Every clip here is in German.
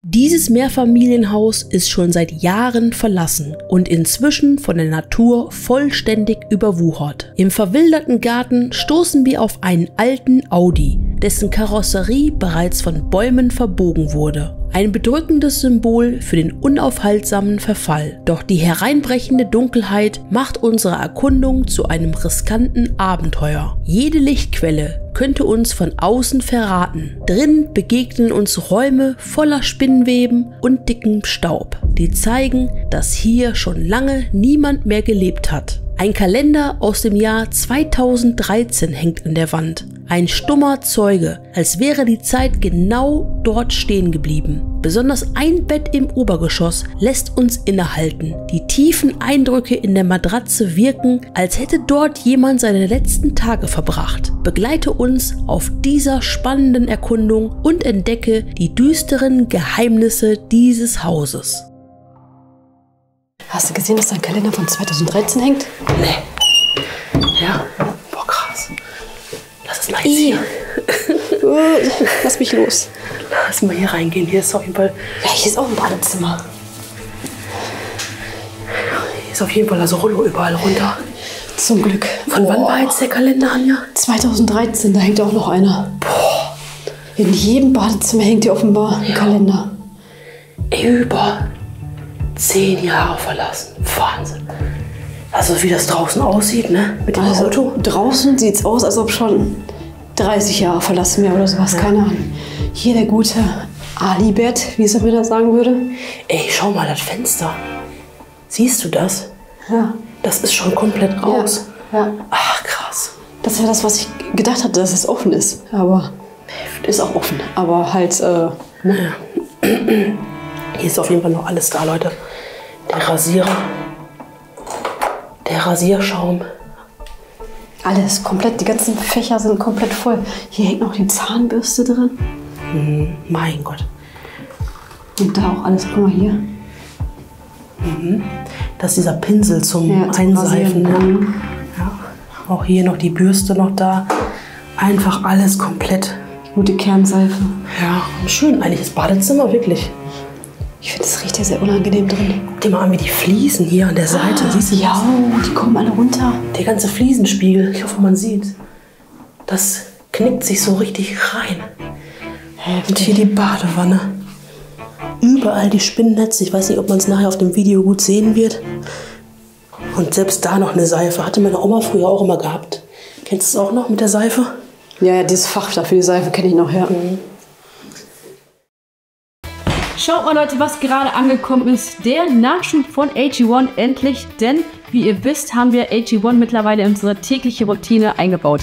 Dieses Mehrfamilienhaus ist schon seit Jahren verlassen und inzwischen von der Natur vollständig überwuchert. Im verwilderten Garten stoßen wir auf einen alten Audi, dessen Karosserie bereits von Bäumen verbogen wurde. Ein bedrückendes Symbol für den unaufhaltsamen Verfall. Doch die hereinbrechende Dunkelheit macht unsere Erkundung zu einem riskanten Abenteuer. Jede Lichtquelle könnte uns von außen verraten. Drin begegnen uns Räume voller Spinnweben und dickem Staub, die zeigen, dass hier schon lange niemand mehr gelebt hat. Ein Kalender aus dem Jahr 2013 hängt an der Wand. Ein stummer Zeuge, als wäre die Zeit genau dort stehen geblieben. Besonders ein Bett im Obergeschoss lässt uns innehalten. Die tiefen Eindrücke in der Matratze wirken, als hätte dort jemand seine letzten Tage verbracht. Begleite uns auf dieser spannenden Erkundung und entdecke die düsteren Geheimnisse dieses Hauses. Hast du gesehen, dass da ein Kalender von 2013 hängt? Nee. Ja. Boah, krass. Lass es mal jetzt hier. Lass mich los. Lass mal hier reingehen. Hier ist auf jeden Fall... Ja, hier ist auch ein Badezimmer. Hier ist auf jeden Fall also Rollo überall runter. Zum Glück. Von wann war jetzt der Kalender, Anja? 2013, da hängt auch noch einer. Boah. In jedem Badezimmer hängt hier offenbar ein Kalender. Über 10 Jahre verlassen. Wahnsinn. Also wie das draußen aussieht, ne? Mit dem Auto. Draußen sieht es aus, als ob schon 30 Jahre verlassen wäre oder sowas. Ja. Keine Ahnung. Hier der gute Alibert, wie Sabrina sagen würde. Ey, schau mal das Fenster. Siehst du das? Ja. Das ist schon komplett raus. Ja. Ach, krass. Das ist ja das, was ich gedacht hatte, dass es offen ist. Aber ist auch offen. Aber halt, ne? Ja. Hier ist auf jeden Fall noch alles da, Leute. Der Rasierer. Der Rasierschaum. Alles komplett, die ganzen Fächer sind komplett voll. Hier hängt noch die Zahnbürste drin. Mein Gott. Und da auch alles, guck mal hier. Das ist dieser Pinsel zum Einseifen. Ne? Ja. Auch hier noch die Bürste noch da. Einfach alles komplett. Gute Kernseife. Ja, und schön eigentlich das Badezimmer, wirklich. Ich finde, es riecht ja sehr unangenehm drin. Guck dir mal an, wie die Fliesen hier an der Seite. Siehst du das? Ja, die kommen alle runter. Der ganze Fliesenspiegel, ich hoffe, man sieht. Das knickt sich so richtig rein. Und hier die Badewanne. Überall die Spinnennetze. Ich weiß nicht, ob man es nachher auf dem Video gut sehen wird. Und selbst da noch eine Seife. Hatte meine Oma früher auch immer gehabt. Kennst du es auch noch mit der Seife? Ja, dieses Fach dafür, die Seife kenne ich noch, ja. Schaut mal, Leute, was gerade angekommen ist. Der Nachschub von AG1 endlich, denn wie ihr wisst, haben wir AG1 mittlerweile in unsere tägliche Routine eingebaut.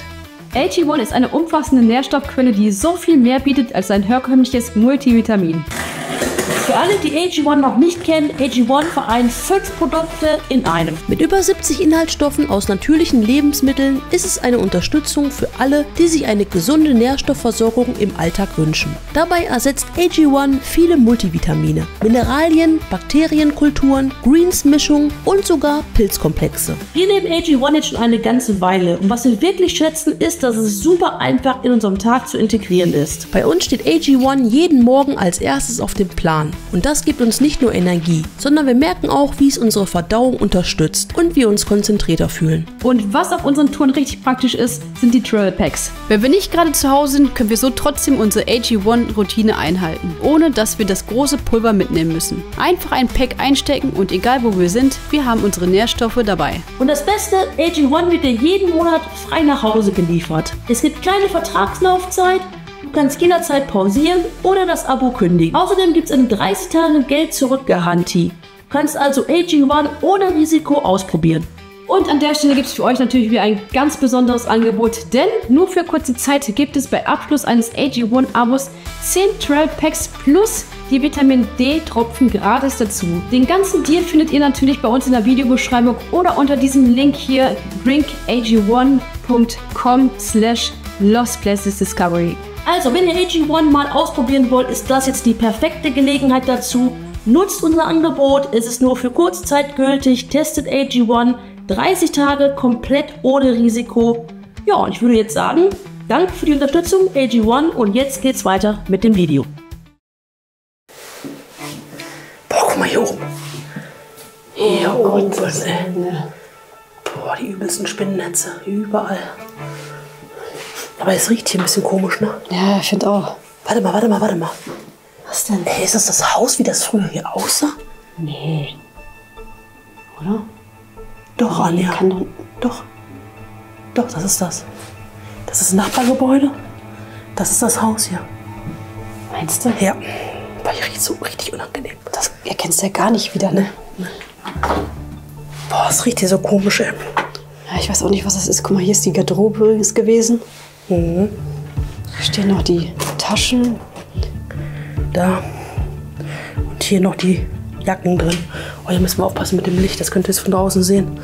AG1 ist eine umfassende Nährstoffquelle, die so viel mehr bietet als ein herkömmliches Multivitamin. Für alle, die AG1 noch nicht kennen, AG1 vereint 5 Produkte in einem. Mit über 70 Inhaltsstoffen aus natürlichen Lebensmitteln ist es eine Unterstützung für alle, die sich eine gesunde Nährstoffversorgung im Alltag wünschen. Dabei ersetzt AG1 viele Multivitamine, Mineralien, Bakterienkulturen, Greens-Mischungen und sogar Pilzkomplexe. Wir nehmen AG1 jetzt schon eine ganze Weile und was wir wirklich schätzen, ist, dass es super einfach in unserem Tag zu integrieren ist. Bei uns steht AG1 jeden Morgen als erstes auf dem Plan. Und das gibt uns nicht nur Energie, sondern wir merken auch, wie es unsere Verdauung unterstützt und wir uns konzentrierter fühlen. Und was auf unseren Touren richtig praktisch ist, sind die Travel Packs. Wenn wir nicht gerade zu Hause sind, können wir so trotzdem unsere AG1-Routine einhalten, ohne dass wir das große Pulver mitnehmen müssen. Einfach ein Pack einstecken und egal wo wir sind, wir haben unsere Nährstoffe dabei. Und das Beste, AG1 wird dir jeden Monat frei nach Hause geliefert. Es gibt keine Vertragslaufzeit. Du kannst jederzeit pausieren oder das Abo kündigen. Außerdem gibt es eine 30 Tage Geld-Zurück-Garantie. Du kannst also AG1 ohne Risiko ausprobieren. Und an der Stelle gibt es für euch natürlich wieder ein ganz besonderes Angebot, denn nur für kurze Zeit gibt es bei Abschluss eines AG1-Abos 10 Travel Packs plus die Vitamin D-Tropfen gratis dazu. Den ganzen Deal findet ihr natürlich bei uns in der Videobeschreibung oder unter diesem Link hier drinkag1.com/lostplacesdiscovery. Also, wenn ihr AG1 mal ausprobieren wollt, ist das jetzt die perfekte Gelegenheit dazu. Nutzt unser Angebot, es ist nur für kurze Zeit gültig, testet AG1, 30 Tage komplett ohne Risiko. Ja, und ich würde jetzt sagen, danke für die Unterstützung AG1 und jetzt geht's weiter mit dem Video. guck mal hier oben. Hier oben, ey. Boah, die übelsten Spinnennetze. Überall. Aber es riecht hier ein bisschen komisch, ne? Ja, ich finde auch. Warte mal. Was denn? Ey, ist das Haus, wie das früher hier aussah? Nee. Oder? Doch, Anja. Kann Doch, das ist das. Das ist ein Nachbargebäude. Das ist das Haus hier. Meinst du? Ja. Aber hier riecht so richtig unangenehm. Das erkennst du ja gar nicht wieder, ne? Boah, es riecht hier so komisch, ey. Ja, ich weiß auch nicht, was das ist. Guck mal, hier ist die Garderobe übrigens gewesen. Hier stehen noch die Taschen. Da. Und hier noch die Jacken drin. Oh, hier müssen wir aufpassen mit dem Licht. Das könnt ihr jetzt von draußen sehen.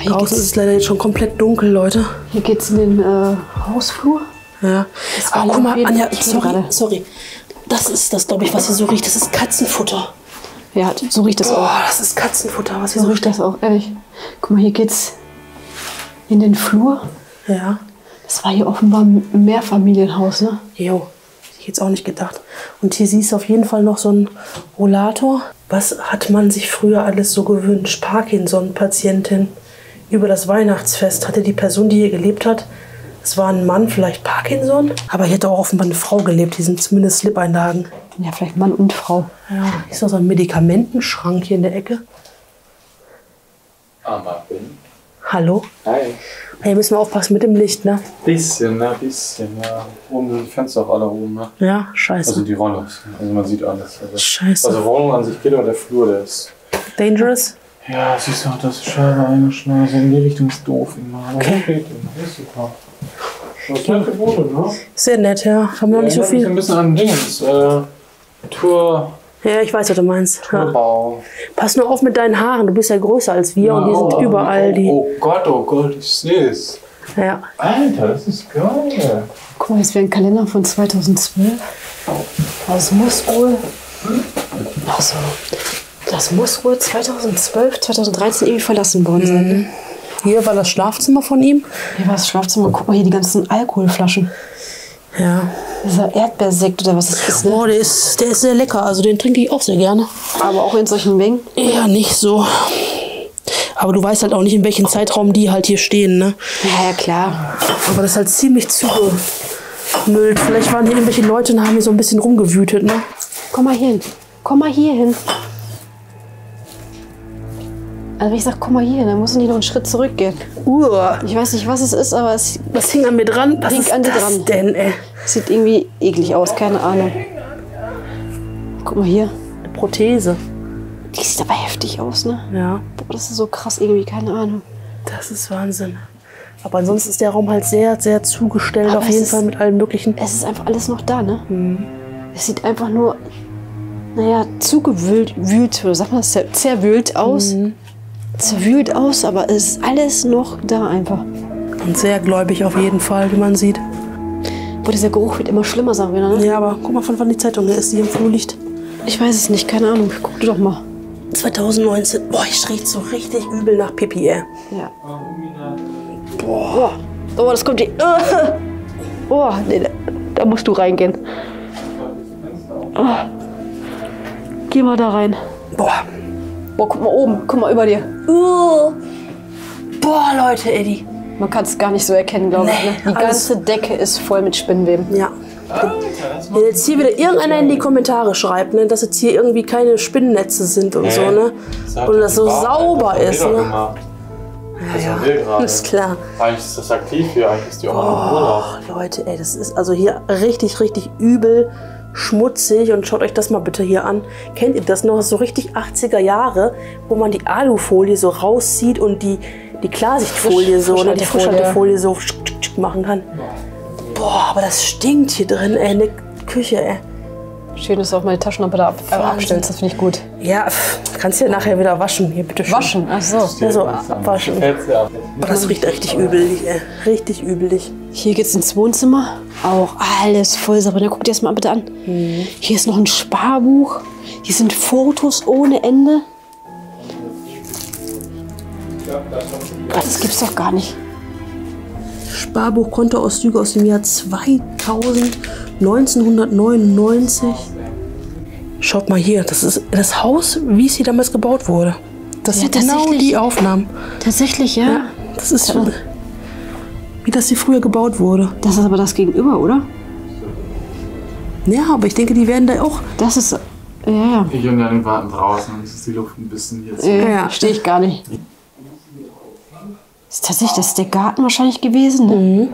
Hier Draußen ist es leider jetzt schon komplett dunkel, Leute. Hier geht's in den Hausflur. Ja. war Oh, guck mal, jeden Anja, Fall sorry. Das ist das, glaube ich, was hier so riecht. Das ist Katzenfutter. Ja, so riecht das auch. Oh, das ist Katzenfutter, was hier So so riecht das auch, ehrlich. Guck mal, hier geht's in den Flur. Ja. Das war hier offenbar ein Mehrfamilienhaus, ne? Jo, hätte ich jetzt auch nicht gedacht. Und hier siehst du auf jeden Fall noch so einen Rollator. Was hat man sich früher alles so gewünscht? Parkinson-Patientin. Über das Weihnachtsfest hatte die Person, die hier gelebt hat, es war ein Mann, vielleicht Parkinson, aber hier hat auch offenbar eine Frau gelebt. Die sind zumindest Slip-Einlagen. Ja, vielleicht Mann und Frau. Ja, hier ist noch so ein Medikamentenschrank hier in der Ecke. Martin. Hallo? Hi. Hier müssen wir aufpassen mit dem Licht, ne? Bisschen, ja. Oben sind die Fenster auch alle oben, ne? Ja, scheiße. Also die Rollos. Also man sieht alles. Scheiße. Also Wohnung an sich geht, aber der Flur, der ist... Dangerous? Ja, siehst du, das ist Scheibe eingeschlagen. Also in die Richtung ist doof immer. Aber Okay. okay. Das ist super. Das ist nett geboten, ne? Sehr nett, ja. Haben wir noch nicht so Erinnert mich viel. ein bisschen an Dingens. Ja, ich weiß, was du meinst. Ja. Turbau. Pass nur auf mit deinen Haaren. Du bist ja größer als wir und hier sind überall die. Oh Gott, ich sehe es. Ja. Alter, das ist geil. Guck mal, das wäre ein Kalender von 2012. Das muss wohl... Achso. Das muss wohl 2012, 2013 irgendwie verlassen worden sein. Ne? Hier war das Schlafzimmer von ihm. Hier war das Schlafzimmer. Guck mal, hier die ganzen Alkoholflaschen. Ja. Dieser Erdbeersekt oder was das ist, ne? Boah, der ist sehr lecker. Also den trinke ich auch sehr gerne. Aber auch in solchen Mengen. Ja, nicht so. Aber du weißt halt auch nicht, in welchem Zeitraum die halt hier stehen, ne? Ja, klar. Aber das ist halt ziemlich zugemüllt. Vielleicht waren hier irgendwelche Leute und haben hier so ein bisschen rumgewütet, ne? Komm mal hier hin. Komm mal hier hin. Also wenn ich sage, komm mal hier hin, dann musst du nicht noch einen Schritt zurückgehen. Ich weiß nicht, was es ist, aber es Was hing an mir dran? Was Hing ist an dir das dran. denn, ey? sieht irgendwie eklig aus, keine Ahnung. Guck mal hier. Eine Prothese. Die sieht aber heftig aus, ne? Ja, Boah, das ist so krass irgendwie, keine Ahnung. das ist Wahnsinn. Aber ansonsten ist der Raum halt sehr, sehr zugestellt. Aber auf es jeden ist- Fall mit allem Möglichen. Es ist einfach alles noch da, ne? Es sieht einfach nur, naja, zugewühlt, oder sagt man das, zerwühlt aus. Zerwühlt aus, aber es ist alles noch da einfach. Und sehr gläubig auf jeden Fall, wie man sieht. Boah, dieser Geruch wird immer schlimmer, sagen wir, ne? Ja, aber guck mal, von wann die Zeitung ist, die im Flur liegt. Ich weiß es nicht, keine Ahnung. Guck du doch mal. 2019. Boah, ich riecht so richtig übel nach Pipi, ey. Ja. Boah. Oh, das kommt die. Oh, nee, da musst du reingehen. Oh. Geh mal da rein. Boah. Boah, guck mal oben. Guck mal über dir. Boah, Leute, Eddie. Man kann es gar nicht so erkennen, glaube ich. Nee, Ne? Die alles- ganze Decke ist voll mit Spinnweben. Ja. Wenn jetzt hier wieder irgendeiner in die Kommentare schreibt, ne, dass jetzt hier irgendwie keine Spinnennetze sind und so, ne? Und das so sauber ist, ne? Ja, Ist klar. Eigentlich ist das aktiv hier, eigentlich ist die auch im Urlaub. Oh, Leute, ey, das ist also hier richtig, richtig übel schmutzig. Und schaut euch das mal bitte hier an. Kennt ihr das noch? So richtig 80er Jahre, wo man die Alufolie so rauszieht und die Klarsichtfolie so, ne, die Frischhaltefolie so machen kann. Boah, aber das stinkt hier drin, ey, in der Küche, ey. Schön, dass du auch meine Taschenlampe da abstellst. Das finde ich gut. Ja, kannst du ja nachher wieder waschen. Hier, bitte schön. Waschen? Ach so. Ja, so abwaschen. Fällt's ja. Aber das riecht richtig übelig, ey. Richtig übelig. Hier geht's ins Wohnzimmer. Auch alles voll sauber. Guck dir das mal bitte an. Hier ist noch ein Sparbuch. Hier sind Fotos ohne Ende. Gott, das gibt's doch gar nicht. Sparbuch, Kontoauszüge aus dem Jahr 1999. Schaut mal hier, das ist das Haus, wie es hier damals gebaut wurde. Das sind genau die Aufnahmen. Tatsächlich, ja. Das ist so, wie das hier früher gebaut wurde. Das ist aber das Gegenüber, oder? Ja, aber ich denke, die werden da auch... Das ist... Ja. Die Jünger warten draußen, dann ist die Luft ein bisschen jetzt. Ja, verstehe ich gar nicht. Ist tatsächlich, das ist der Garten wahrscheinlich gewesen, ne?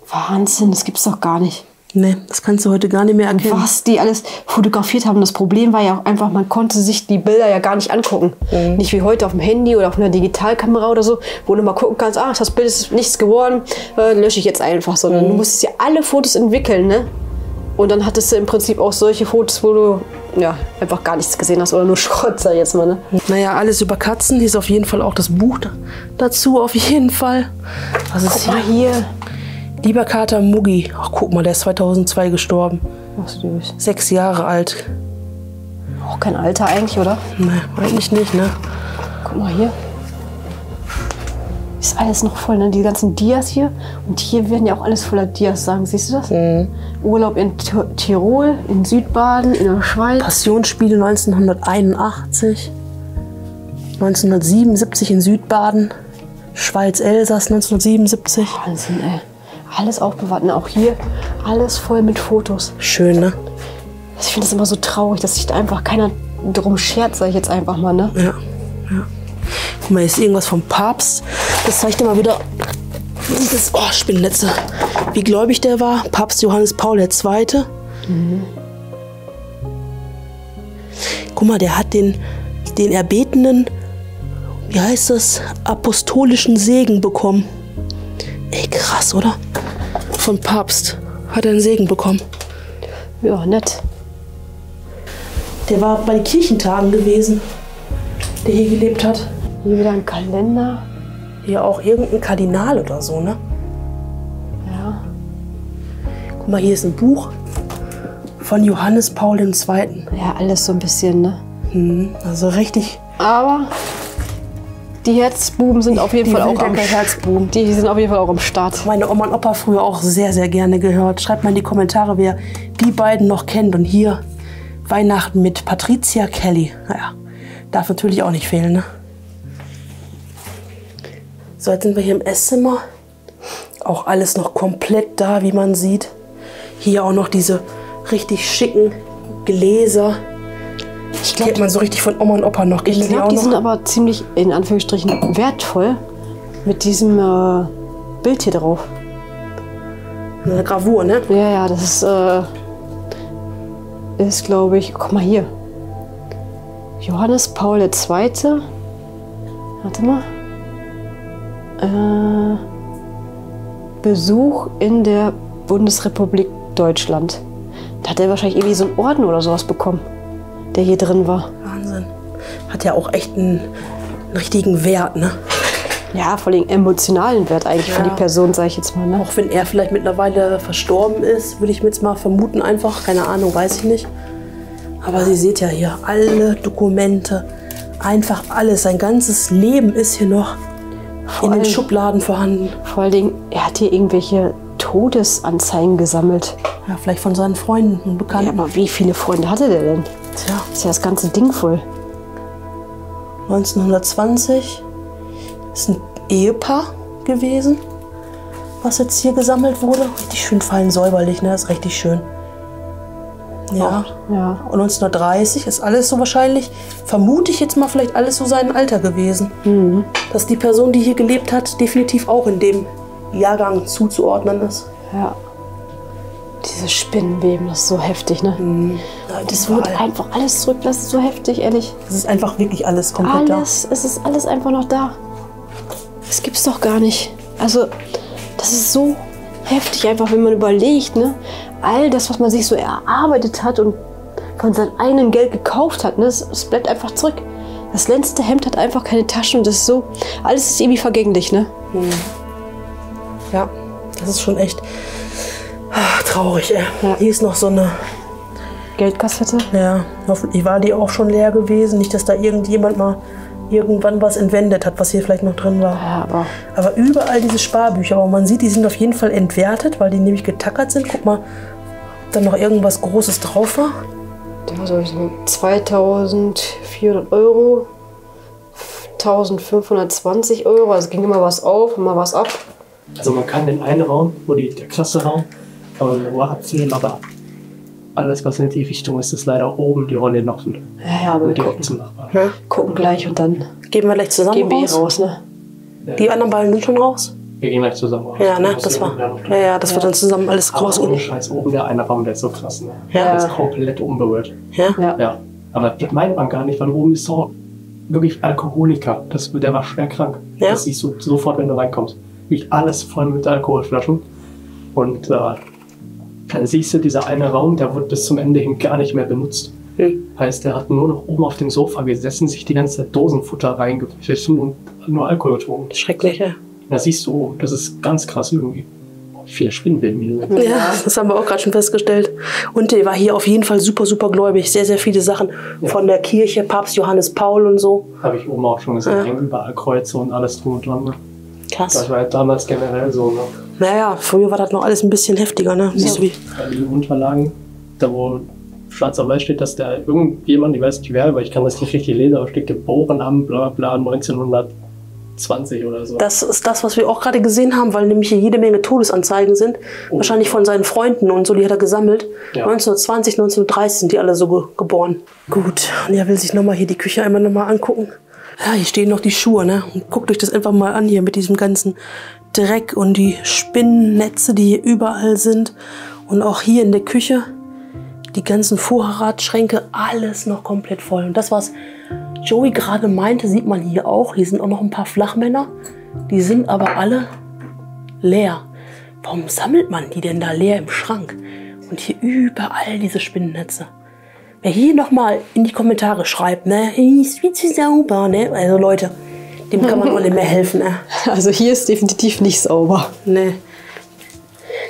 Wahnsinn, das gibt's doch gar nicht. Nee, das kannst du heute gar nicht mehr erkennen. Was die alles fotografiert haben. Das Problem war ja auch einfach, man konnte sich die Bilder ja gar nicht angucken. Nicht wie heute auf dem Handy oder auf einer Digitalkamera oder so, wo du mal gucken kannst, das Bild ist nichts geworden, lösche ich jetzt einfach. Sondern du musstest ja alle Fotos entwickeln, ne? Und dann hattest du im Prinzip auch solche Fotos, wo du einfach gar nichts gesehen hast oder nur Schrott, sag ich jetzt mal, ne? Naja, alles über Katzen. Hier ist auf jeden Fall auch das Buch dazu, auf jeden Fall. Was ist Guck mal hier. Lieber Kater Muggi. Ach, guck mal, der ist 2002 gestorben. Ach, süß. 6 Jahre alt. Auch kein Alter eigentlich, oder? Nee, eigentlich nicht, ne? Guck mal hier. Ist alles noch voll, ne? Die ganzen Dias hier. Und hier werden ja auch alles voller Dias sagen. Siehst du das? Urlaub in Tirol, in Südbaden, in der Schweiz. Passionsspiele 1981. 1977 in Südbaden. Schweiz-Elsass 1977. Wahnsinn, ey. Alles aufbewahrt. Und auch hier alles voll mit Fotos. Schön, ne? Ich finde das immer so traurig, dass sich da einfach keiner drum schert, sag ich jetzt einfach mal, ne? Ja. Guck mal, hier ist irgendwas vom Papst. Das zeigt dir mal wieder dieses, Spinnennetze. Wie gläubig der war. Papst Johannes Paul II. Guck mal, der hat den erbetenen, wie heißt das, apostolischen Segen bekommen. Ey, krass, oder? Von Papst hat er einen Segen bekommen. Ja, nett. Der war bei den Kirchentagen gewesen, der hier gelebt hat. Hier wieder ein Kalender. Hier auch irgendein Kardinal oder so, ne? Ja. Guck mal, hier ist ein Buch von Johannes Paul II. Ja, alles so ein bisschen, ne? Also richtig. Aber die Herzbuben sind auf jeden Fall auch am Herzbuben. Die sind auf jeden Fall auch am Start. Meine Oma und Opa früher auch sehr, sehr gerne gehört. Schreibt mal in die Kommentare, wer die beiden noch kennt. Und hier Weihnachten mit Patricia Kelly. Naja, darf natürlich auch nicht fehlen, ne? So, jetzt sind wir hier im Esszimmer. Auch alles noch komplett da, wie man sieht. Hier auch noch diese richtig schicken Gläser. Die hat man so richtig von Oma und Opa noch. Ich glaube, die sind aber ziemlich, in Anführungsstrichen, wertvoll. Mit diesem Bild hier drauf. Eine Gravur, ne? Ja, das ist, glaube ich, guck mal hier. Johannes Paul II. Warte mal. Besuch in der Bundesrepublik Deutschland. Da hat er wahrscheinlich irgendwie so einen Orden oder sowas bekommen, der hier drin war. Wahnsinn. Hat ja auch echt einen richtigen Wert, ne? Ja, vor allem emotionalen Wert eigentlich für die Person, sage ich jetzt mal. Ne? Auch wenn er vielleicht mittlerweile verstorben ist, würde ich mir jetzt mal vermuten einfach. Keine Ahnung, weiß ich nicht. Aber Sie seht ja hier, alle Dokumente, einfach alles. Sein ganzes Leben ist hier noch in den Schubladen vorhanden. Vor allen Dingen, er hat hier irgendwelche Todesanzeigen gesammelt. Ja, vielleicht von seinen Freunden und Bekannten. Ja, aber wie viele Freunde hatte der denn? Tja. Ist ja das ganze Ding voll. 1920 ist ein Ehepaar gewesen, was jetzt hier gesammelt wurde. Richtig schön fein säuberlich, ne? Das ist richtig schön. Ja. Ja. Und 1930 ist alles so wahrscheinlich, vermute ich jetzt mal, vielleicht alles so sein Alter gewesen. Dass die Person, die hier gelebt hat, definitiv auch in dem Jahrgang zuzuordnen ist. Ja. Dieses Spinnenweben, das ist so heftig, ne? Ja, Das wird einfach alles zurück, das ist so heftig, ehrlich. Das ist einfach wirklich alles komplett Es ist alles einfach noch da. Das gibt's doch gar nicht. Also, das ist so heftig einfach, wenn man überlegt, ne? All das, was man sich so erarbeitet hat und von seinem eigenen Geld gekauft hat, ne? Das bleibt einfach zurück. Das letzte Hemd hat einfach keine Taschen und das ist so, alles ist irgendwie vergänglich, ne? Ja, das ist schon echt traurig, ey. Ja. Hier ist noch so eine Geldkassette. Ja, hoffentlich war die auch schon leer gewesen. Nicht, dass da irgendjemand mal irgendwann was entwendet hat, was hier vielleicht noch drin war. Ja, aber überall diese Sparbücher. Aber man sieht, die sind auf jeden Fall entwertet, weil die nämlich getackert sind. Guck mal, ob da noch irgendwas Großes drauf war. Da so 2.400 Euro, 1.520 Euro, also ging immer was auf, immer was ab. Also man kann den einen Raum, wo der krasse Raum, kann man nur abziehen, aber alles, was in die Richtung ist, ist leider oben die Rolle noch. Ja, aber wir gucken gleich und dann Gehen wir gleich zusammen gehen wir raus. raus, ne? Die anderen Ballen sind schon raus? Wir gehen gleich zusammen raus. Ja, ne, das war. Ja, das wird dann zusammen alles Aber raus. ohne Scheiß, oben der eine Raum, der ist so krass, ne? Ja. Der ist komplett unberührt. Ja? Ja. Aber das meint man gar nicht, weil oben ist so wirklich Alkoholiker. Der war schwer krank. Ja. Das siehst du sofort, wenn du reinkommst. Wirklich alles voll mit Alkoholflaschen. Und dann siehst du, dieser eine Raum, der wird bis zum Ende hin gar nicht mehr benutzt. Heißt, der hat nur noch oben auf dem Sofa gesessen, sich die ganze Zeit Dosenfutter reingepfiffen und nur Alkohol getrunken. Schrecklich, ja. Da siehst du, das ist ganz krass irgendwie. Viel Spinnenweben. Ja, das haben wir auch gerade schon festgestellt. Und der war hier auf jeden Fall super, super gläubig. Sehr, sehr viele Sachen von der Kirche, Papst Johannes Paul und so. Habe ich oben auch schon gesehen. Ja. Hängen überall Kreuze und alles drum und dran. Ne? Krass. Das war halt damals generell so. Ne? Naja, früher war das noch alles ein bisschen heftiger, ne? Siehst du wie? Die Unterlagen, da wo schwarz auf weiß steht, dass da irgendjemand, ich weiß nicht wer, aber ich kann das nicht richtig lesen, aber steht geboren am bla bla 1920 oder so. Das ist das, was wir auch gerade gesehen haben, weil nämlich hier jede Menge Todesanzeigen sind. Wahrscheinlich von seinen Freunden und so, die hat er gesammelt. Ja. 1920, 1930 sind die alle so geboren. Gut, und er will sich nochmal hier die Küche einmal nochmal angucken. Ja, hier stehen noch die Schuhe, ne? Und guckt euch das einfach mal an hier mit diesem ganzen Dreck und die Spinnennetze, die hier überall sind. Und auch hier in der Küche, die ganzen Vorratsschränke, alles noch komplett voll. Und das, was Joey gerade meinte, sieht man hier auch. Hier sind auch noch ein paar Flachmänner. Die sind aber alle leer. Warum sammelt man die denn da leer im Schrank? Und hier überall diese Spinnennetze. Wer hier nochmal in die Kommentare schreibt, ne, ist viel zu sauber, ne? Also Leute, dem kann man auch nicht mehr helfen, ne? Also hier ist definitiv nicht sauber. Ne.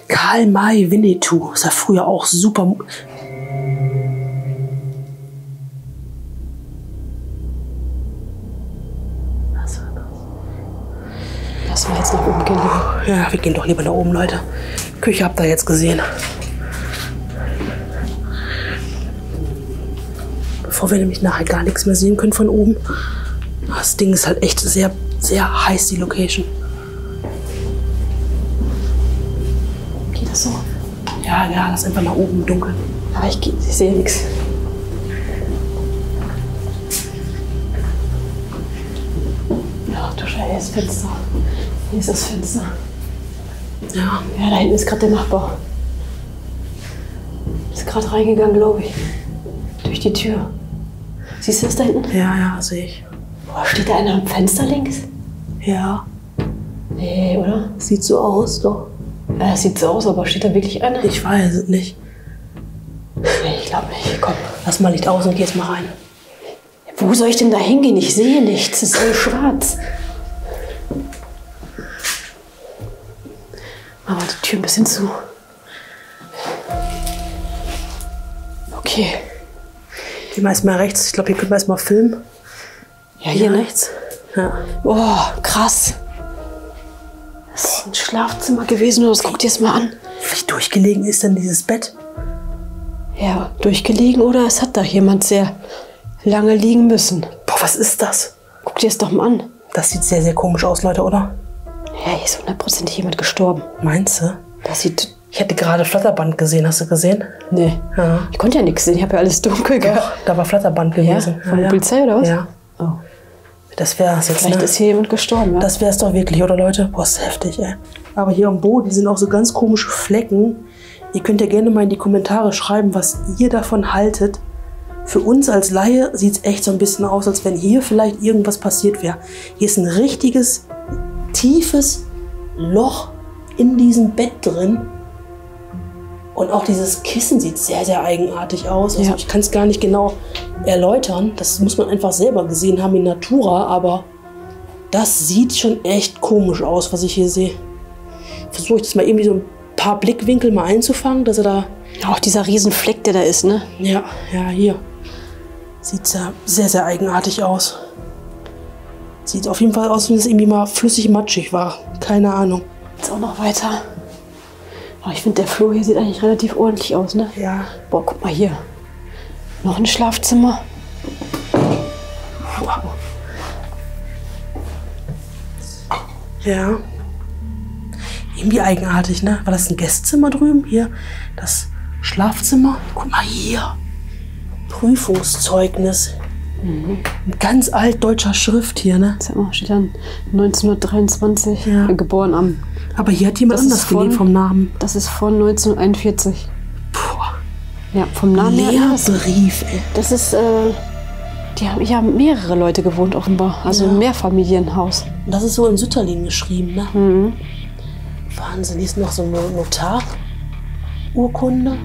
Karl May Winnetou ist ja früher auch super. Lass mal jetzt nach oben gehen. Lieber. Ja, wir gehen doch lieber nach oben, Leute. Küche habt ihr jetzt gesehen. Bevor wir nämlich nachher gar nichts mehr sehen können von oben. Das Ding ist halt echt sehr, sehr heiß, die Location. Geht das so? Ja, das ist einfach nach oben dunkel. Aber ich sehe nichts. Ja, du schau, hier ist das Fenster. Hier ist das Fenster. Ja, Ja, da hinten ist gerade der Nachbar. Ist gerade reingegangen, glaube ich. Durch die Tür. Siehst du das da hinten? ja, sehe ich. Boah, steht da einer am Fenster links? Ja, Nee, oder? sieht so aus, doch. Es sieht so aus, aber steht da wirklich einer? Ich weiß es nicht. Nee, ich glaube nicht. Komm. Lass mal Licht aus und geh jetzt mal rein. Wo soll ich denn da hingehen? Ich sehe nichts. Es ist alles schwarz. Aber die Tür ein bisschen zu. Okay. Gehen wir erstmal rechts. Ich glaube, hier können wir erstmal filmen. Ja, hier ne? rechts. Ja. Oh, krass. Das ist ein Schlafzimmer gewesen. Das guck dir das mal an. Wie durchgelegen ist denn dieses Bett? Ja, durchgelegen oder es hat da jemand sehr lange liegen müssen. Boah, was ist das? Guck dir das doch mal an. Das sieht sehr, sehr komisch aus, Leute, oder? Ja, hier ist 100% jemand gestorben. Meinst du? Das sieht... Ich hätte gerade Flatterband gesehen. Hast du gesehen? Nee. Ja. Ich konnte ja nichts sehen. Ich habe ja alles dunkel gehabt. Da war Flatterband Ja, gewesen. von der Polizei oder was? Ja. Oh. Das wäre es jetzt, Vielleicht ne? ist hier jemand gestorben, ja? Das wäre es doch wirklich, oder Leute? Boah, ist heftig, ey. Aber hier am Boden sind auch so ganz komische Flecken. Ihr könnt ja gerne mal in die Kommentare schreiben, was ihr davon haltet. Für uns als Laie sieht es echt so ein bisschen aus, als wenn hier vielleicht irgendwas passiert wäre. Hier ist ein richtiges, tiefes Loch in diesem Bett drin. Und auch dieses Kissen sieht sehr, sehr eigenartig aus. Also Ja. ich kann es gar nicht genau erläutern. Das muss man einfach selber gesehen haben in Natura. Aber das sieht schon echt komisch aus, was ich hier sehe. Versuche ich das mal irgendwie so ein paar Blickwinkel mal einzufangen, dass er da... Auch dieser riesen Fleck, der da ist, ne? Ja, hier. Sieht sehr, sehr, sehr eigenartig aus. Sieht auf jeden Fall aus, wie es irgendwie mal flüssig matschig war. Keine Ahnung. Jetzt auch noch weiter. Oh, ich finde, der Flur hier sieht eigentlich relativ ordentlich aus, ne? Ja. Boah, guck mal hier. Noch ein Schlafzimmer. Wow. Ja. Irgendwie eigenartig, ne? War das ein Gästezimmer drüben? Hier, das Schlafzimmer. Guck mal hier. Prüfungszeugnis. Mit ganz altdeutscher Schrift hier, ne? Sag mal, steht dann 1923, Ja. Geboren am. Aber hier hat jemand Das ist anders gelebt vom Namen. Das ist von 1941. Puh. Ja, vom Namen her. Lehrbrief, ey. Das ist, hier haben mehrere Leute gewohnt offenbar. Also ein Mehrfamilienhaus. Und das ist so in Sütterlin geschrieben, ne? Mhm. Wahnsinn, hier ist noch so eine Notar-Urkunde.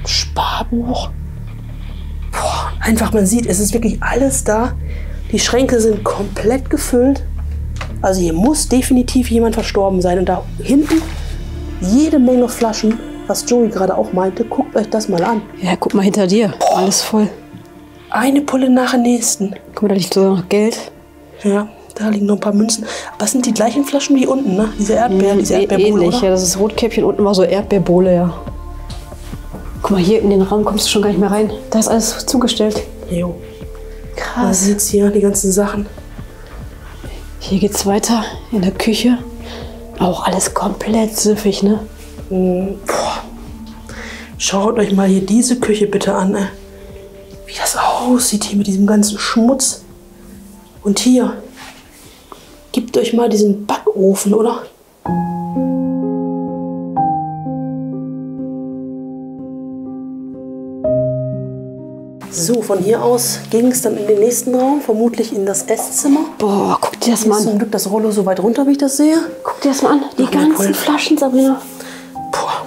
Sparbuch. Boah, einfach, man sieht, es ist wirklich alles da. Die Schränke sind komplett gefüllt. Also hier muss definitiv jemand verstorben sein. Und da hinten jede Menge Flaschen, was Joey gerade auch meinte. Guckt euch das mal an. Ja, guck mal hinter dir. Alles voll. Eine Pulle nach der nächsten. Guck mal, da liegt so noch Geld. Ja, da liegen noch ein paar Münzen. Aber es sind die gleichen Flaschen wie unten, ne? Diese Erdbeeren, diese Erdbeerbohle, Ähnlich, oder? ja, das ist Rotkäppchen. Unten war so Erdbeerbohle, ja. Guck mal, hier in den Raum kommst du schon gar nicht mehr rein. Da ist alles zugestellt. Jo. Krass. Da sitzt hier die ganzen Sachen. Hier geht's weiter in der Küche. Auch alles komplett süffig, ne? Boah. Schaut euch mal hier diese Küche bitte an, ey. Wie das aussieht hier mit diesem ganzen Schmutz. Und hier, gebt euch mal diesen Backofen, oder? So, von hier aus ging es dann in den nächsten Raum, vermutlich in das Esszimmer. Boah, guck dir das Hier mal ist an. zum Glück das Rollo so weit runter, wie ich das sehe. Guck dir das mal an. Die Noch mehr ganzen Pulver. Flaschen, Sabrina. Boah.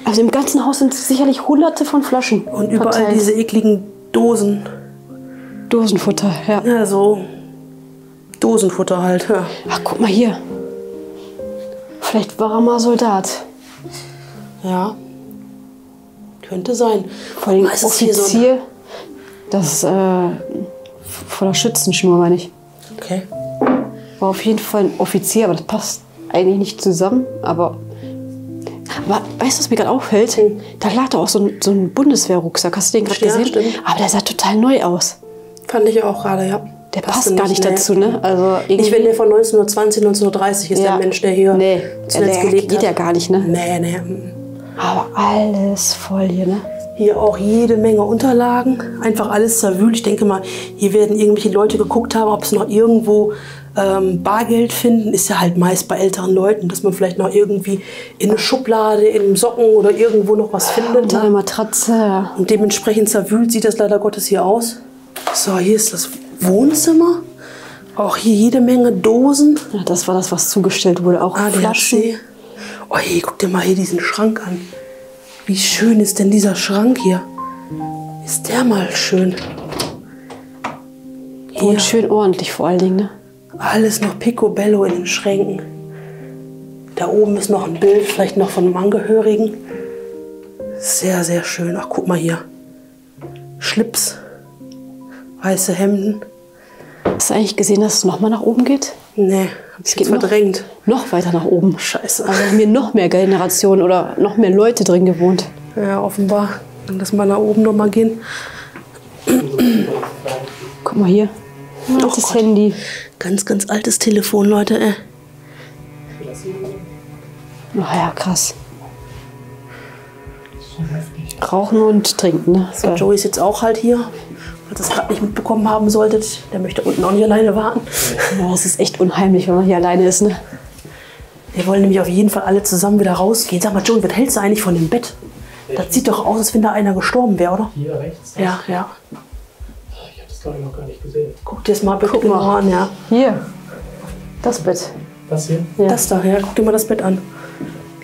Also im ganzen Haus sind sicherlich hunderte von Flaschen. Und überall verteilt. diese ekligen Dosen. Dosenfutter, ja. Ja, so Dosenfutter halt. Ja. Ach, guck mal hier. Vielleicht war er mal Soldat. Ja. Könnte sein. Vor allem Es ist hier so Offizier. Das ist von der Schützenschnur, meine ich. Okay. War auf jeden Fall ein Offizier, aber das passt eigentlich nicht zusammen. Aber weißt du, was mir gerade auffällt? Da lag da auch so ein Bundeswehrrucksack. Hast du den gerade Ja, gesehen? stimmt. Aber der sah total neu aus. Fand ich auch gerade, ja. Der Passte passt gar nicht nee. dazu, ne? Also Nicht, wenn der von 1920, 1930 ist, der Mensch, der hier Nee, zuletzt der gelebt geht hat. ja gar nicht, ne? Nee. Aber alles voll hier, ne? Hier auch jede Menge Unterlagen. Einfach alles zerwühlt. Ich denke mal, hier werden irgendwelche Leute geguckt haben, ob sie noch irgendwo Bargeld finden. Ist ja halt meist bei älteren Leuten, dass man vielleicht noch irgendwie in eine Schublade, in einem Socken oder irgendwo noch was findet. Unter der Matratze. Ja. Und dementsprechend zerwühlt sieht das leider Gottes hier aus. So, hier ist das Wohnzimmer. Auch hier jede Menge Dosen. Ja, das war das, was zugestellt wurde. Auch Flaschen. ADAC. Oh, hey, guck dir mal hier diesen Schrank an. Wie schön ist denn dieser Schrank hier? Ist der mal schön. Hier, Und schön ordentlich vor allen Dingen, ne? alles noch picobello in den Schränken. Da oben ist noch ein Bild, vielleicht noch von einem Angehörigen. Sehr, sehr schön. Ach, guck mal hier. Schlips, weiße Hemden. Hast du eigentlich gesehen, dass es nochmal nach oben geht? Nee, hab ich jetzt noch. verdrängt. Noch weiter nach oben. Scheiße. Also haben hier noch mehr Generationen oder noch mehr Leute drin gewohnt. Ja, offenbar. Dann lass mal nach oben noch mal gehen. Guck mal hier. Oh Das Gott. Handy. Ganz, ganz altes Telefon, Leute. Oh ja, krass. Rauchen und trinken, ne? So, Joey ist jetzt auch halt hier. Falls ihr es gerade nicht mitbekommen haben solltet, der möchte unten auch nicht alleine warten. Ja, das ist echt unheimlich, wenn man hier alleine ist, ne? Wir wollen nämlich auf jeden Fall alle zusammen wieder rausgehen. Sag mal, Joey, was hältst du eigentlich von dem Bett? Das sieht doch aus, als wenn da einer gestorben wäre, oder? Hier rechts? Ja. Ich habe das glaube ich noch gar nicht gesehen. Guck dir das mal bitte Guck genau mal. an, ja. Hier. Das Bett. Das hier? Ja. Das da, ja. Guck dir mal das Bett an.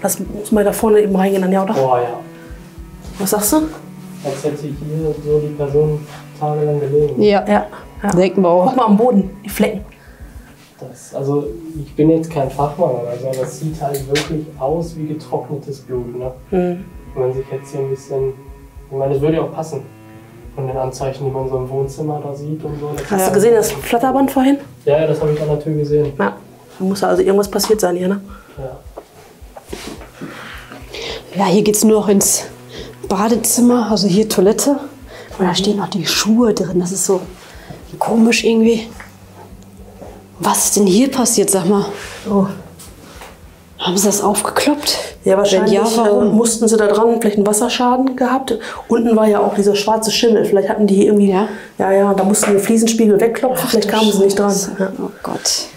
Lass uns mal da vorne eben reingehen, dann, ja, oder? Boah, ja. Was sagst du? Als hätte hier so die Person tagelang gelegen. Ja. Ja. Denken wir auch. Guck mal am Boden, die Flecken. Also ich bin jetzt kein Fachmann oder so, aber das sieht halt wirklich aus wie getrocknetes Blut. Ne? Wenn man sich jetzt hier ein bisschen... Ich meine, das würde ja auch passen. Von den Anzeichen, die man so im Wohnzimmer da sieht und so. Hast du gesehen das Flatterband vorhin? Ja, das habe ich an der Tür gesehen. Ja. Da muss also irgendwas passiert sein hier, ne? Ja, hier geht's nur noch ins Badezimmer, also hier Toilette. Und da stehen noch die Schuhe drin. Das ist so komisch irgendwie. Was ist denn hier passiert, sag mal? Oh. Haben sie das aufgekloppt? Ja, wahrscheinlich Wenn ja, warum? mussten sie da dran vielleicht einen Wasserschaden gehabt. Unten war ja auch dieser schwarze Schimmel. Vielleicht hatten die hier irgendwie... Ja. Ja, da mussten die Fliesenspiegel wegklopfen. Vielleicht kamen sie nicht dran. Ja. Oh Gott.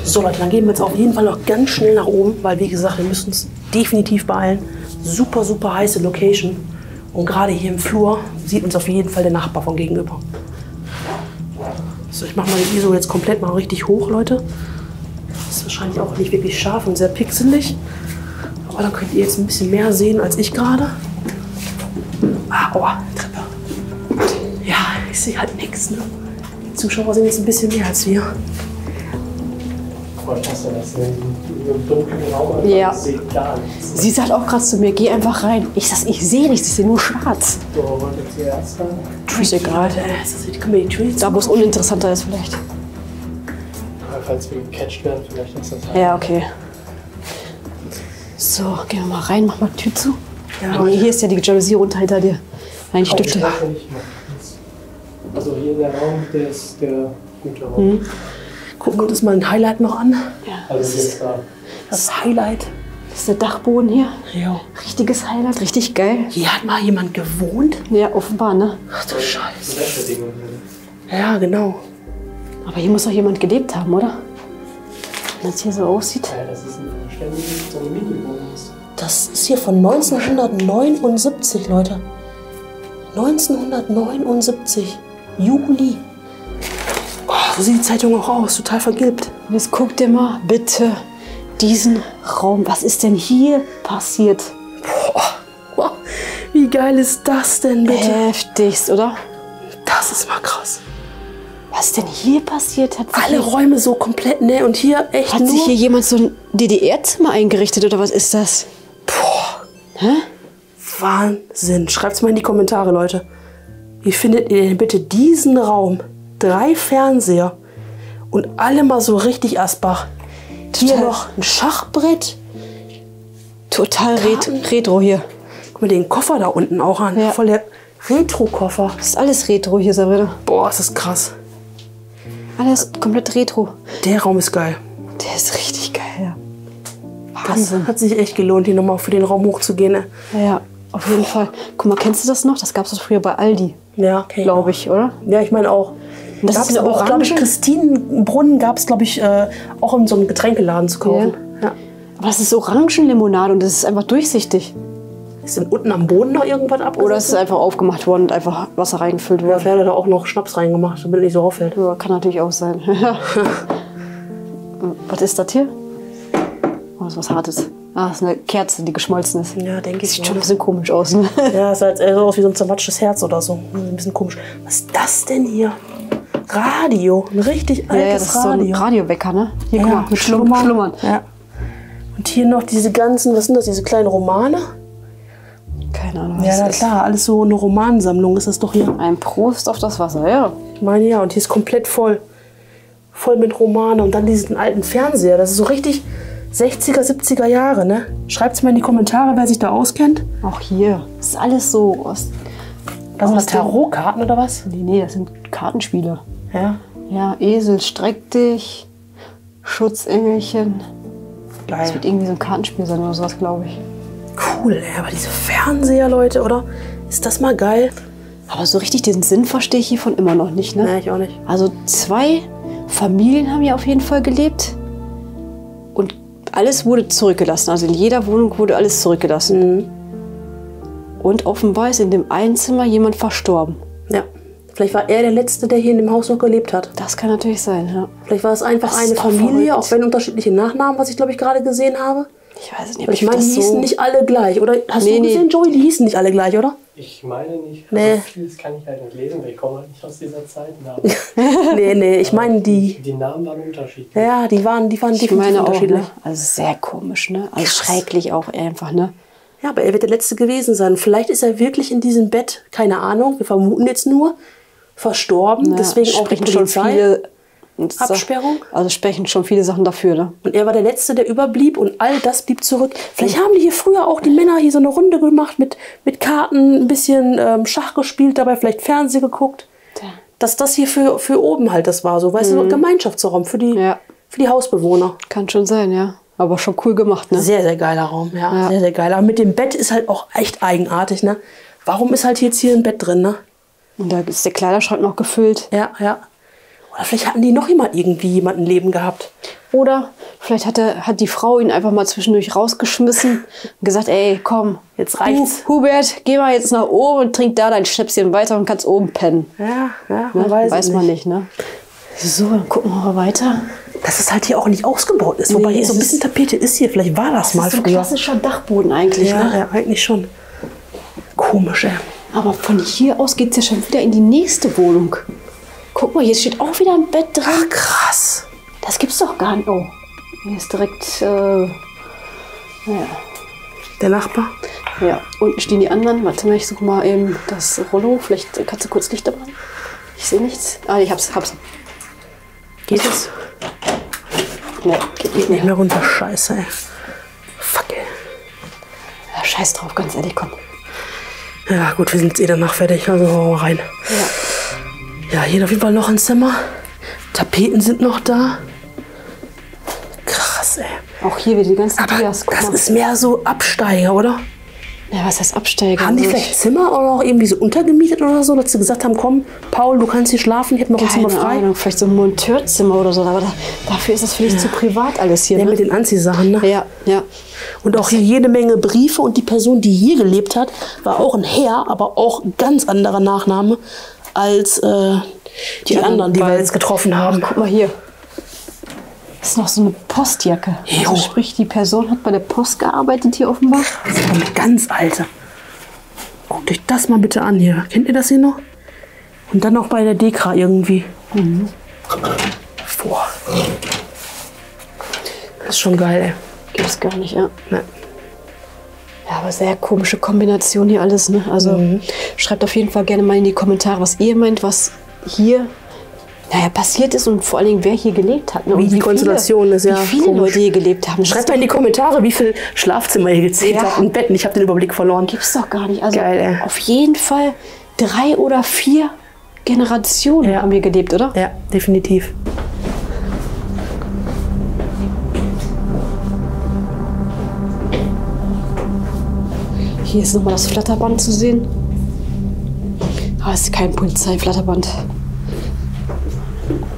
So Leute, dann gehen wir jetzt auf jeden Fall noch ganz schnell nach oben, weil wie gesagt, wir müssen uns definitiv beeilen. Super, super heiße Location. Und gerade hier im Flur sieht uns auf jeden Fall der Nachbar von gegenüber. So, ich mache mal die ISO jetzt komplett mal richtig hoch, Leute. Das ist wahrscheinlich auch nicht wirklich scharf und sehr pixelig. Aber dann könnt ihr jetzt ein bisschen mehr sehen als ich gerade. Ah, aua, Treppe. Ja, ich sehe halt nichts. Ne? Die Zuschauer sehen jetzt ein bisschen mehr als wir. Ja. Ich sehe gar nichts. Sie sagt auch gerade zu mir, geh einfach rein. Ich sehe nichts, ich sehe nur schwarz. So, wollt ihr zuerst rein? Ist egal. Können wir die Tür jetzt Da, wo es uninteressanter ist vielleicht. Falls wir gecatcht werden, vielleicht ist das halt. Ja, okay. So, gehen wir mal rein, mach mal die Tür zu. Ja. Aber hier ist ja die Jalousie runter hinter dir. Eigentlich Oh, dürfte. ich weiß nicht mehr. Also hier der Raum, der ist der gute Raum. gucken wir uns mal ein Highlight noch an. Ja, Also jetzt da. Das Highlight. das ist der Dachboden hier. Ja. Richtiges Highlight, richtig geil. Hier hat mal jemand gewohnt. Ja, offenbar, ne? Ach du Scheiße. Wäschedinge. Ja, genau. Aber hier muss doch jemand gelebt haben, oder? Wenn das hier so aussieht. Ja, das ist ein ständiges so eine Mietwohnung. Das ist hier von 1979, Leute. 1979. Juli. Oh, so sieht die Zeitung auch aus. Total vergilbt. Und jetzt guck dir mal bitte diesen Raum. Was ist denn hier passiert? Wow. Wie geil ist das denn bitte? Heftigst, oder? Das ist mal krass. Was ist denn hier passiert? Alle Räume so komplett, ne? Und hier echt Hat nur... sich hier jemand so ein DDR-Zimmer eingerichtet oder was ist das? Boah, Hä? Wahnsinn. Schreibt's mal in die Kommentare, Leute. Wie findet ihr denn bitte diesen Raum? 3 Fernseher und alle mal so richtig Asbach. Hier Total. noch ein Schachbrett. Total Karten. Retro hier. Guck mal den Koffer da unten auch an. Ja. Voll der Retro-Koffer. Das ist alles Retro hier, Sabrina. Boah, ist das krass. Alles komplett Retro. Der Raum ist geil. Der ist richtig geil, ja. Das Wahnsinn. hat sich echt gelohnt, hier nochmal für den Raum hochzugehen. Ne? Ja, auf jeden Fall. Guck mal, kennst du das noch? Das gab es früher bei Aldi, Ja, okay. glaube ich, oder? Ja, ich meine auch. Und das Gab's ist eine aber auch, glaube ich, orange. Christinenbrunnen gab es, glaube ich, auch in so einem Getränkeladen zu kaufen. Ja. Aber das ist Orangenlimonade und das ist einfach durchsichtig. Ist denn unten am Boden noch irgendwas abgesetzt? Oder es ist einfach aufgemacht worden und einfach Wasser reingefüllt Ja, worden. vielleicht hat er da auch noch Schnaps reingemacht, damit er nicht so auffällt. Ja, kann natürlich auch sein. Was ist das hier? Oh, das ist was Hartes. Ah, das ist eine Kerze, die geschmolzen ist. Ja, denke ich Sieht so. schon ein bisschen komisch aus. Ne? Ja, sieht halt so aus wie so ein zermatschtes Herz oder so. Ein bisschen komisch. Was ist das denn hier? Radio. Ein richtig altes Ja, das ist so ein Radio. Radiowecker, ne? Hier, Ja, guck mal, mit Schlummern. Ja. Und hier noch diese ganzen, was sind das, diese kleinen Romane? Keine Ahnung, was Ja, na das ist. klar, alles so eine Romansammlung ist das doch hier. Ein Prost auf das Wasser, ja. Ich meine ja, und hier ist komplett voll. Voll mit Romane und dann diesen alten Fernseher. Das ist so richtig 60er, 70er Jahre, ne? Schreibt's mal in die Kommentare, wer sich da auskennt. Auch hier. Das ist alles so aus. Das sind das dem- Tarotkarten oder was? Nee, das sind Kartenspiele. Ja. Ja, Esel, streck dich. Schutzengelchen. Das Geil. wird irgendwie so ein Kartenspiel sein oder sowas, glaube ich. Cool, ey, aber diese Fernseher, Leute, oder? Ist das mal geil? Aber so richtig den Sinn verstehe ich hiervon immer noch nicht, ne? Nee, ich auch nicht. Also 2 Familien haben hier auf jeden Fall gelebt. Und alles wurde zurückgelassen. Also in jeder Wohnung wurde alles zurückgelassen. Und offenbar ist in dem einen Zimmer jemand verstorben. Ja. Vielleicht war er der Letzte, der hier in dem Haus noch gelebt hat. Das kann natürlich sein, ja. Vielleicht war es einfach Das eine ist doch Familie, verrückt. auch wenn unterschiedliche Nachnamen, was ich glaube ich gerade gesehen habe. Ich weiß nicht, Aber ich meine, die das hießen so... nicht alle gleich, oder? Hast Nee, du nee. gesehen, Joey? Die hießen nicht alle gleich, oder? Ich meine nicht. Nee. Also vieles kann ich halt nicht lesen, weil ich komme halt nicht aus dieser Zeit. Aber Nee, ich meine, die Namen waren unterschiedlich. ja, die waren Ich definitiv meine auch, unterschiedlich. ne? Also sehr komisch, ne? Also Krass. schrecklich auch einfach, ne? Ja, aber er wird der Letzte gewesen sein. Vielleicht ist er wirklich in diesem Bett, keine Ahnung, wir vermuten jetzt nur, verstorben. Ja, Deswegen auch die sprechen schon Polizei. viele Absperrung. Also sprechen schon viele Sachen dafür, ne? Und er war der Letzte, der überblieb und all das blieb zurück. Vielleicht haben die hier früher auch die Männer hier so eine Runde gemacht mit Karten, ein bisschen Schach gespielt, dabei vielleicht Fernsehen geguckt. Ja. Dass das hier für oben halt das war, so, weißt du, Gemeinschaftsraum für die Hausbewohner. Kann schon sein, ja. Aber schon cool gemacht, ne? Sehr, sehr geiler Raum, ja. Sehr, sehr geil. Aber mit dem Bett ist halt auch echt eigenartig, ne? Warum ist halt jetzt hier ein Bett drin, ne? Und da ist der Kleiderschrank noch gefüllt. Ja, ja. Oder vielleicht hatten die noch jemand ein Leben gehabt. Oder vielleicht hat die Frau ihn einfach mal zwischendurch rausgeschmissen und gesagt, ey, komm, Jetzt reicht's. Hubert, geh mal jetzt nach oben und trink da dein Schnäpschen weiter und kannst oben pennen. Ja, man Ne? Weiß man nicht, ne? So, dann gucken wir mal weiter. Dass es halt hier auch nicht ausgebaut ist. Wobei hier so ein bisschen Tapete ist hier. Vielleicht war das mal Das ist so ein früher. klassischer Dachboden eigentlich, Ja, ne? ja, eigentlich schon. Komisch, ey. Aber von hier aus geht es ja schon wieder in die nächste Wohnung. Guck mal, hier steht auch wieder ein Bett drin. Ach, krass. Das gibt's doch gar nicht. Oh, hier ist direkt, naja. Der Nachbar? Ja, unten stehen die anderen. Warte mal, ich suche mal eben das Rollo. Vielleicht kannst du kurz Licht machen. Ich sehe nichts. Ah, ich hab's. Geht es? Ne, geht nicht Nicht mehr. mehr runter. Scheiße, ey. Fuck, ey. Ja, scheiß drauf, ganz ehrlich, komm. Ja, gut, wir sind jetzt danach fertig. Also rein. Ja, hier auf jeden Fall noch ein Zimmer. Tapeten sind noch da. Krass, ey. Auch hier wieder die ganzen Aber Dias. Guck das mal. ist mehr so Absteiger, oder? Ja, was heißt Absteiger? Haben die Also, vielleicht Zimmer oder auch irgendwie so untergemietet oder so, dass sie gesagt haben, komm, Paul, du kannst hier schlafen, ich hab noch ein Zimmer keine frei. Ahnung, vielleicht so ein Monteurzimmer oder so. Aber dafür ist das vielleicht zu privat alles hier. Ja, Ne? mit den Anziehsachen, ne? Ja, ja. Und auch hier jede Menge Briefe und die Person, die hier gelebt hat, war auch ein Herr, aber auch ein ganz anderer Nachname als die anderen, die wir jetzt getroffen haben. Guck mal hier. Das ist noch so eine Postjacke. Jo. Also sprich, die Person hat bei der Post gearbeitet hier offenbar. Das ist aber eine ganz alte. Guckt euch das mal bitte an hier. Kennt ihr das hier noch? Und dann noch bei der Dekra irgendwie. Boah. Das ist schon geil, ey. Gibt's gar nicht, ja. Ne. Ja, aber sehr komische Kombination hier alles, ne? Also schreibt auf jeden Fall gerne mal in die Kommentare, was ihr meint, was hier passiert ist und vor allen Dingen, wer hier gelebt hat. Ne? Wie Und die Konstellation ist, ja, Wie viele komisch. Leute hier gelebt haben. Schreibt mal in die Kommentare, wie viel Schlafzimmer ihr gezählt Ja. habt und Betten. Ich habe den Überblick verloren. Gibt's doch gar nicht. Also Geil, ey. auf jeden Fall 3 oder 4 Generationen Ja. haben hier gelebt, oder? Ja, definitiv. Hier ist nochmal das Flatterband zu sehen. Aber es ist kein Polizeiflatterband.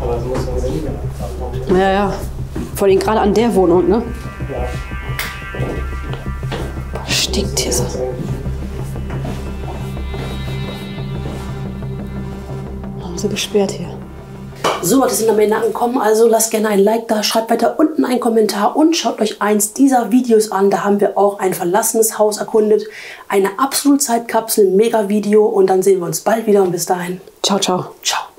Aber das muss man sehen. Ja, ja. Vor allem gerade an der Wohnung, ne? Boah, stinkt hier so. Haben sie gesperrt hier. So, das sind am Ende angekommen. Also lasst gerne ein Like da, schreibt weiter unten einen Kommentar und schaut euch eins dieser Videos an. Da haben wir auch ein verlassenes Haus erkundet. Eine Absolut-Zeitkapsel, Mega-Video und dann sehen wir uns bald wieder und bis dahin. Ciao, ciao. Ciao.